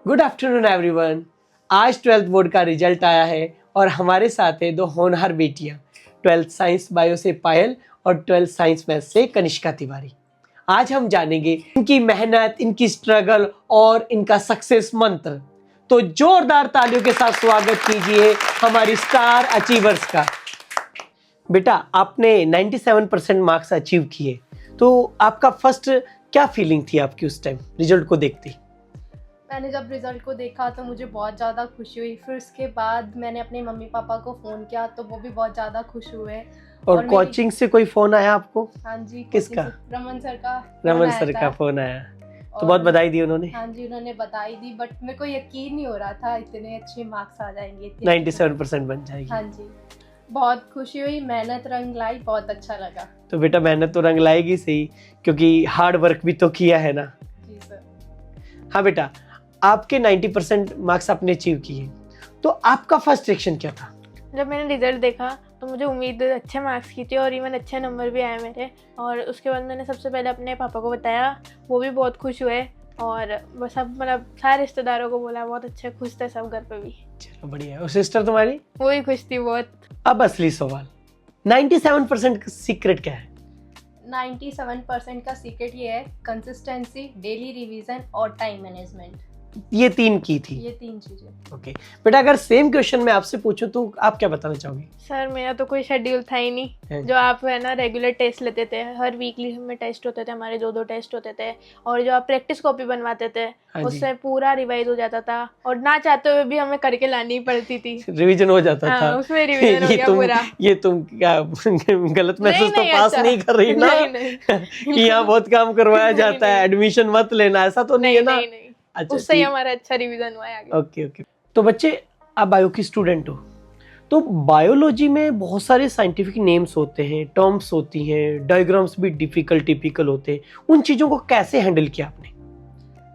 Good afternoon everyone. आज 12th board का result आया है और हमारे साथ है दो होनहार बेटियां, 12th साइंस बायो से पायल और 12th साइंस मैथ से कनिष्का तिवारी। आज हम जानेंगे इनकी मेहनत, इनकी स्ट्रगल और इनका सक्सेस मंत्र। तो जोरदार तालियों के साथ स्वागत कीजिए हमारी स्टार अचीवर्स का। बेटा, आपने 97% मार्क्स अचीव किए, तो आपका फर्स्ट क्या फीलिंग थी आपकी उस टाइम रिजल्ट को देखते? मैंने जब रिज़ल्ट को देखा तो मुझे बहुत ज़्यादा खुशी हुई। फिर उसके बाद मैंने अपने मम्मी पापा को फ़ोन किया तो वो भी बहुत ज़्यादा खुश हुए। और कोचिंग से कोई फोन आया आपको? हाँ जी। किसका? रमन सर का। रमन सर का फोन आया, तो बहुत बधाई दी उन्होंने? हाँ जी, उन्होंने बधाई दी, बट मेरे को यकीन नहीं हो रहा था इतने अच्छे मार्क्स आ जाएंगे। 97% बन जाएगी। हाँ जी, बहुत खुशी हुई, मेहनत रंग लाई, बहुत अच्छा लगा। तो बेटा, मेहनत तो रंग लाएगी सही, क्योंकि हार्ड वर्क भी तो किया है ना। जी सर। हाँ बेटा, आपके 90% मार्क्स आपने अचीव किए, तो आपका फर्स्ट रिएक्शन क्या था? जब मैंने रिजल्ट देखा तो मुझे उम्मीद अच्छे मार्क्स की थी और इवन अच्छे नंबर भी आए मेरे। और उसके बाद मैंने सबसे पहले अपने पापा को बताया, वो भी बहुत खुश हुए। और वो सब मतलब सारे रिश्तेदारों को बोला, बहुत अच्छे खुश थे सब घर पे भी। चलो बढ़िया है। और सिस्टर तुम्हारी? वो भी खुश थी बहुत। अब असली सवाल, 97% का सीक्रेट क्या है? 97% का सीक्रेट ये है, कंसिस्टेंसी, डेली रिवीजन और टाइम मैनेजमेंट। ये तीन की थी। ये तीन चीजें। ओके बेटा, अगर सेम क्वेश्चन मैं आपसे पूछूं तो आप क्या बताना चाहोगे? सर, मेरा तो कोई शेड्यूल था ही नहीं। जो आप है ना रेगुलर टेस्ट लेते थे, हर वीकली में टेस्ट होते थे हमारे, 2-2 टेस्ट होते थे। और जो आप प्रैक्टिस कॉपी बनवाते थे, उससे पूरा रिवाइज हो जाता था और ना चाहते हुए भी हमें करके लानी पड़ती थी। रिवीजन हो जाता था। उसमें रिवीजन हो गया पूरा। ये तुम क्या गलत मैसेज तो पास नहीं कर रही ना? कि यहाँ बहुत काम करवाया जाता है, एडमिशन मत लेना, ऐसा तो नहीं है ना? अच्छा, उससे ही हमारा अच्छा रिवीजन हुआ है आगे। ओके। तो बच्चे, आप बायो की स्टूडेंट हो, तो बायोलॉजी में बहुत सारे साइंटिफिक नेम्स होते हैं, टर्म्स होती हैं, डायग्राम्स भी टिपिकल होते हैं। उन चीजों को कैसे हैंडल किया आपने?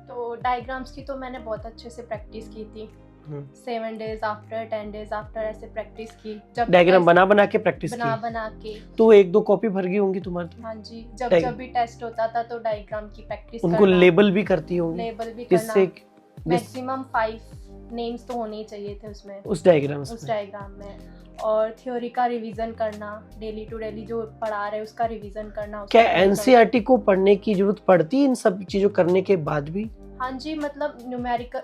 तो डायग्राम्स की तो मैंने बहुत अच्छे से प्रैक्टिस की थी। 7 days आफ्टर, 10 days आफ्टर ऐसे प्रैक्टिस की। जब डायग्राम बना के प्रैक्टिस की? बना के। तो 1-2 कॉपी भर गई होंगी तुम्हारी? हाँ जी, जब भी टेस्ट होता था तो डायग्राम की प्रैक्टिस उनको लेबल भी करती होंगी? लेबल भी जिससे मैक्सिमम 5 नेम्स तो होने ही चाहिए थे उसमें, उस डायग्राम में। और थ्योरी का रिवीजन करना, डेली टू डेली जो पढ़ा रहे उसका रिवीजन करना। क्या एनसीईआरटी को पढ़ने की जरूरत पड़ती है इन सब चीजों करने के बाद भी? हाँ जी, मतलब न्यूमेरिकल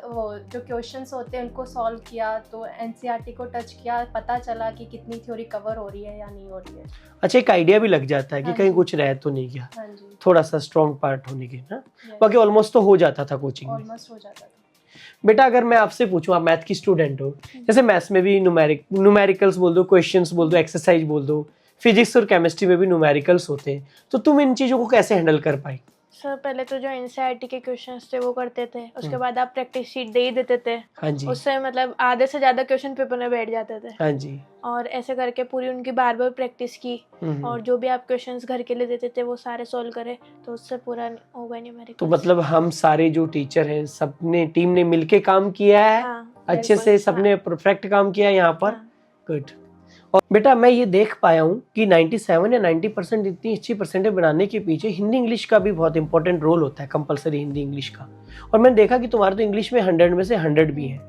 जो क्वेश्चंस होते हैं उनको सॉल्व किया तो एनसीईआरटी को टच किया, पता चला कि कितनी थ्योरी कवर हो रही है या नहीं हो रही है। अच्छा, एक आइडिया भी लग जाता है कि कहीं कुछ रह तो नहीं गया। हाँ जी, थोड़ा सा स्ट्रॉन्ग पार्ट होने के ना। बाकी ऑलमोस्ट तो हो जाता था कोचिंग में। ऑलमोस्ट हो जाता था। बेटा, अगर मैं आपसे पूछूं, आप मैथ की स्टूडेंट हो, जैसे मैथ्स में भी न्यूमेरिकल्स बोल दो, क्वेश्चंस बोल दो, एक्सरसाइज बोल दो, फिजिक्स और केमिस्ट्री में भी न्यूमेरिकल्स होते हैं, तो तुम इन चीजों को कैसे हैंडल कर पाई? सर, पहले तो जो एनसीईआरटी के क्वेश्चंस थे वो करते थे, उसके बाद आप प्रैक्टिस शीट दे ही देते थे। हाँ जी। उससे मतलब आधे से ज्यादा क्वेश्चन पेपर में बैठ जाते थे। हाँ जी। और ऐसे करके पूरी उनकी बार बार प्रैक्टिस की। और जो भी आप क्वेश्चंस घर के लिए देते थे वो सारे सॉल्व करे, तो उससे पूरा हो गया न्यूमेरिकल। तो मतलब हम सारे जो टीचर हैं, सबने टीम ने मिलके काम किया है। अच्छे से सबने परफेक्ट काम किया यहाँ पर। गुड। और बेटा, मैं ये देख पाया हूँ कि 97 या 90% इतनी अच्छी परसेंटेज बनाने के पीछे हिंदी इंग्लिश का भी बहुत इंपॉर्टेंट रोल होता है, कंपलसरी हिंदी इंग्लिश का। और मैंने देखा कि तुम्हारे तो इंग्लिश में 100 में से 100 भी है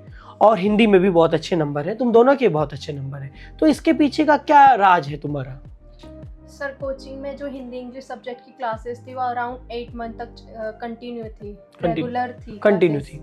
और हिंदी में भी बहुत अच्छे नंबर है, तुम दोनों के बहुत अच्छे नंबर है। तो इसके पीछे का क्या राज है तुम्हारा? सर, कोचिंग में जो हिंदी इंग्लिश सब्जेक्ट की क्लासेस थी वो अराउंड 8 मंथ तक कंटिन्यू थी, रेगुलर थी।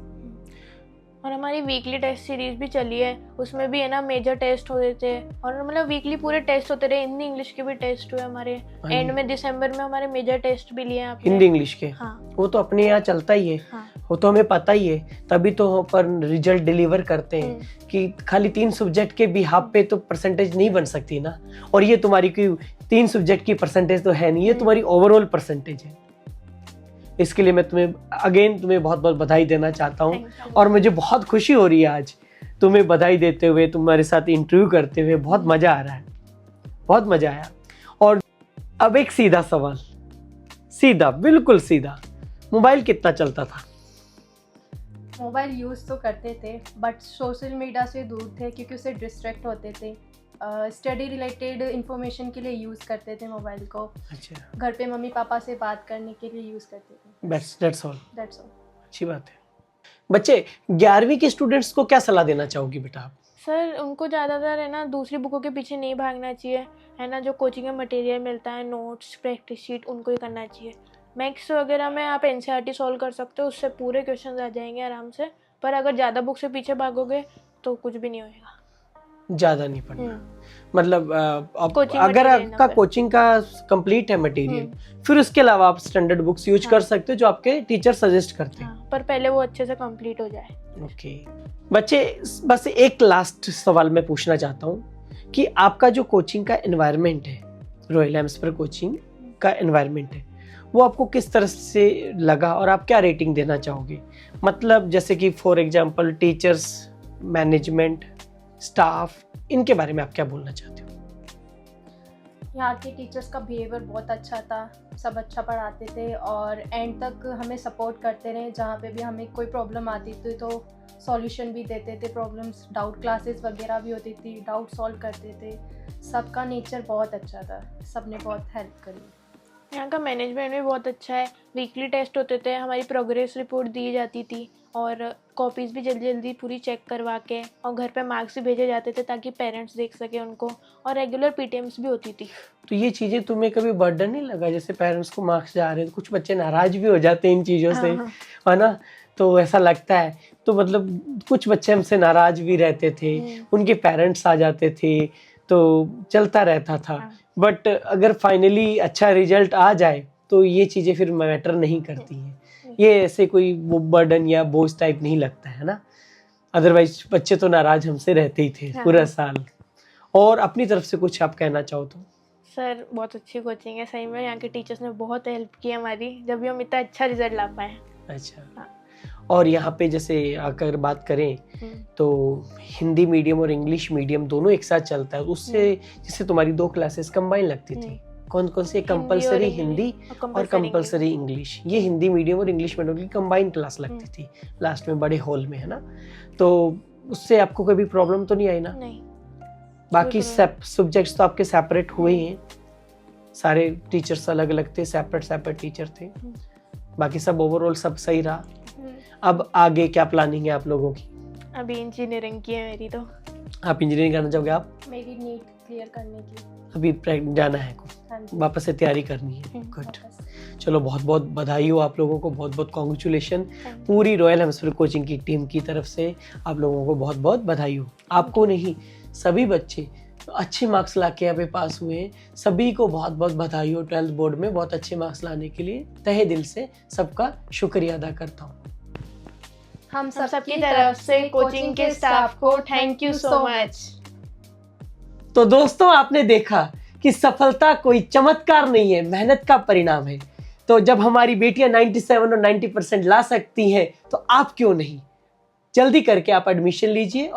और हमारी वीकली टेस्ट सीरीज भी चली है, उसमें भी है ना मेजर टेस्ट होते थे और मतलब वीकली पूरे टेस्ट होते रहे। हिंदी इंग्लिश के भी टेस्ट हुए हमारे एंड में, दिसंबर में हमारे मेजर टेस्ट भी लिए आपने। हिंदी इंग्लिश के? हाँ। वो तो अपने यहाँ चलता ही है। हाँ। वो तो हमें पता ही है, तभी तो पर रिजल्ट डिलीवर करते हैं कि खाली 3 सब्जेक्ट के बिहाफ पे तो परसेंटेज नहीं बन सकती ना। और ये तुम्हारी कोई 3 सब्जेक्ट की परसेंटेज तो है नहीं, ये तुम्हारी ओवरऑल परसेंटेज है। इसके लिए मैं तुम्हें बहुत बहुत बधाई देना चाहता हूँ। और मुझे बहुत खुशी हो रही है आज तुम्हें बधाई देते हुए, तुम्हारे साथ इंटरव्यू करते हुए। बहुत मजा आ रहा है, बहुत मजा आया। और अब एक सीधा सवाल, बिल्कुल सीधा, मोबाइल कितना चलता था? मोबाइल यूज तो करते थे बट सोशल मीडिया से दूर थे क्योंकि उससे डिस्ट्रैक्ट होते थे। स्टडी रिलेटेड इंफॉर्मेशन के लिए यूज़ करते थे मोबाइल को। अच्छा। घर पे मम्मी पापा से बात करने के लिए यूज़ करते थे। That's all. That's all. अच्छी बात है। बच्चे 11वीं के स्टूडेंट्स को क्या सलाह देना चाहोगी बेटा आप? सर उनको ज़्यादातर है ना दूसरी बुकों के पीछे नहीं भागना चाहिए, है ना। जो कोचिंग में मटेरियल मिलता है, नोट्स, प्रैक्टिस शीट, उनको ही करना चाहिए। मैथ्स वगैरह में आप एनसीईआरटी सॉल्व कर सकते हो, उससे पूरे क्वेश्चन आ जाएंगे आराम से। पर अगर ज़्यादा बुक से पीछे भागोगे तो कुछ भी नहीं होएगा, ज़्यादा नहीं पढ़ना। मतलब कोचिंग अगर मटेरियल आपका ना कोचिंग का कंप्लीट है मटेरियल, फिर उसके अलावा आप स्टैंडर्ड बुक्स यूज कर सकते हो जो आपके टीचर सजेस्ट करते हैं। हाँ, पर पहले वो अच्छे से कंप्लीट हो जाए। ओके बच्चे, बस एक लास्ट सवाल मैं पूछना चाहता हूँ कि आपका जो कोचिंग का एनवायरनमेंट है, रॉयल हेम्सफर कोचिंग का एनवायरनमेंट है, वो आपको किस तरह से लगा और आप क्या रेटिंग देना चाहोगे? मतलब जैसे कि for example teachers, management, staff, इनके बारे में आप क्या बोलना चाहते हो? यहाँ के टीचर्स का बिहेवियर बहुत अच्छा था, सब अच्छा पढ़ाते थे और एंड तक हमें सपोर्ट करते रहे। जहाँ पे भी हमें कोई प्रॉब्लम आती थी तो सॉल्यूशन भी देते थे, प्रॉब्लम्स, डाउट क्लासेस वगैरह भी होती थी, डाउट सॉल्व करते थे। सबका नेचर बहुत अच्छा था, सबने बहुत हेल्प करी। यहाँ का मैनेजमेंट भी बहुत अच्छा है। वीकली टेस्ट होते थे, हमारी प्रोग्रेस रिपोर्ट दी जाती थी और कॉपीज़ भी जल्दी जल्दी पूरी चेक करवा के, और घर पे मार्क्स भी भेजे जाते थे ताकि पेरेंट्स देख सके उनको, और रेगुलर पीटीएम्स भी होती थी। तो ये चीज़ें तुम्हें कभी बर्डन नहीं लगा? जैसे पेरेंट्स को मार्क्स जा रहे हैं तो कुछ बच्चे नाराज भी हो जाते हैं इन चीज़ों से, है ना? तो ऐसा लगता है, तो मतलब कुछ बच्चे हमसे नाराज भी रहते थे, उनके पेरेंट्स आ जाते थे, तो चलता रहता था। बट अगर फाइनली अच्छा रिजल्ट आ जाए तो ये चीज़ें फिर मैटर नहीं करती हैं। ये ऐसे कोई वो बर्डन या बोझ टाइप नहीं लगता है ना। अदरवाइज बच्चे तो नाराज हमसे रहते ही थे पूरा साल। और अपनी तरफ से कुछ आप कहना चाहो तो? सर बहुत अच्छी कोचिंग है, सही में यहाँ के टीचर्स ने बहुत हेल्प की हमारी, जब भी हम इतना अच्छा रिजल्ट ला पाए। अच्छा। और यहाँ पे जैसे अगर बात करें तो हिंदी मीडियम और इंग्लिश मीडियम दोनों एक साथ चलता है, उससे जैसे तुम्हारी 2 क्लासेस कंबाइन लगती थी, कौन कौन से? कंपलसरी हिंदी और कंपलसरी इंग्लिश। ये हिंदी मीडियम और इंग्लिश मीडियम की कंबाइन क्लास लगती थी लास्ट में बड़े हॉल में, है ना? तो उससे आपको कभी प्रॉब्लम तो नहीं आई ना? नहीं। बाकी सब्जेक्ट्स तो आपके सेपरेट हुए हैं, सारे टीचर्स अलग अलग थे, सेपरेट टीचर थे, बाकी सब ओवरऑल सब सही रहा। अब आगे क्या प्लानिंग है आप लोगों की? अभी इंजीनियरिंग की है मेरी। तो आप इंजीनियरिंग करना चाहोगे? आप? मेरी नीट क्लियर करने की अभी जाना है को वापस से तैयारी करनी है। गुड, चलो बहुत बहुत बधाई हो आप लोगों को, बहुत बहुत कॉन्ग्रेचुलेशन। पूरी रॉयल हेम्सफर कोचिंग की टीम की तरफ से आप लोगों को बहुत बहुत बधाई हो। आपको नहीं, सभी बच्चे अच्छे मार्क्स लाके यहाँ पे पास हुए हैं, सभी को बहुत बहुत बधाई हो। 12th बोर्ड में बहुत अच्छे मार्क्स लाने के लिए तहे दिल से सबका शुक्रिया अदा करता हूँ। हम सबकी तरफ से कोचिंग के स्टाफ को थैंक यू सो मच। तो दोस्तों, आपने देखा कि सफलता कोई चमत्कार नहीं है, मेहनत का परिणाम है। तो जब हमारी बेटियां 97 और 90% ला सकती हैं तो आप क्यों नहीं? जल्दी करके आप एडमिशन लीजिए।